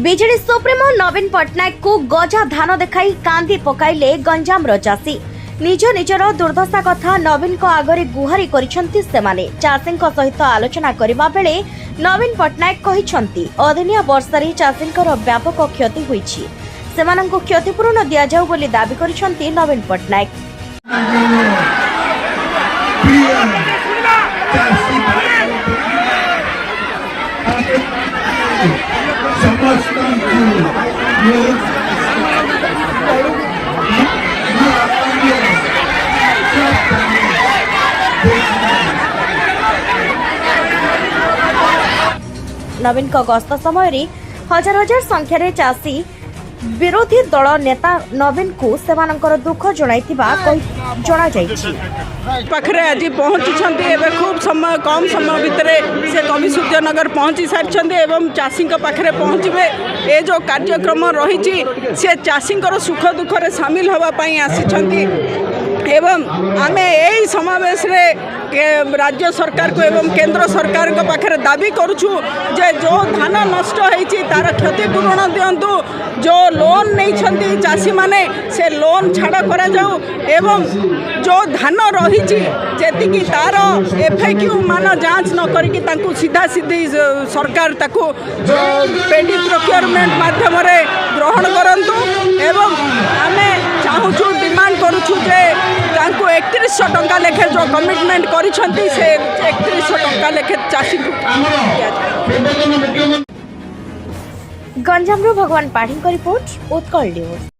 BJD supremo ନବୀନ ପଟ୍ଟନାୟକଙ୍କୁ ଗଜା ଧାନ ଦେଖାଇ କାନ୍ଦି ପକାଇଲେ ଗଞ୍ଜାମର ଚାଷୀ। ନିଜ ନିଜର ଦୁର୍ଦ୍ଦଶା କଥା ନବୀନଙ୍କ ଆଗରେ ଗୁହାରି କରିଛନ୍ତି ସେମାନେ। ଚାଷୀଙ୍କ ସହିତ ଆଲୋଚନା କରିବା ବେଳେ ନବୀନ ପଟ୍ଟନାୟକ କହିଛନ୍ତି ଅଦିନିଆ ବର୍ଷାରେ ଚାଷୀଙ୍କର ବ୍ୟାପକ କ୍ଷତି ହୋଇଛି, ସେମାନଙ୍କୁ କ୍ଷତିପୂରଣ ଦିଆଯାଉ ବୋଲି ଦାବି କରିଛନ୍ତି ନବୀନ ପଟ୍ଟନାୟକ। नवीन गस्त समय हजार हजार संख्यार चाषी विरोधी दल नेता नवीन को सेमानंकर दुख पाखरे आज पहुँची खूब समय कम समय भितर से कवि सूर्यनगर पहुँची सारी एवं चाषी पाखरे पहुँचे ये जो कार्यक्रम रही से चाषी सुख दुखरे सामिल होगापाई आसी एवं आमे यही समावेश रे राज्य सरकार को एवं केंद्र सरकार को पाखरे दाबी करुछु जे जो धान नष्ट होईची तार क्षतिपूरण दिंतु, जो लोन नहीं चाषी माने से लोन छाड़ करा जाऊ एवं जो धान रही जी तार एफएक्यू मान जांच न करिकी तांकु सीधा सीधी सरकार ताकु पेडी प्रोक्योरमेंट माध्यम रे ग्रहण करंतु एवं आमे चाहूछु डिमांड करुछु जे तांकु 3100 टंका लेखे जो कमिटमेंट करिसंती से 3100 टंका लेखे चाषी गंजाम भगवान पाढ़ी रिपोर्ट उत्कल न्यूज।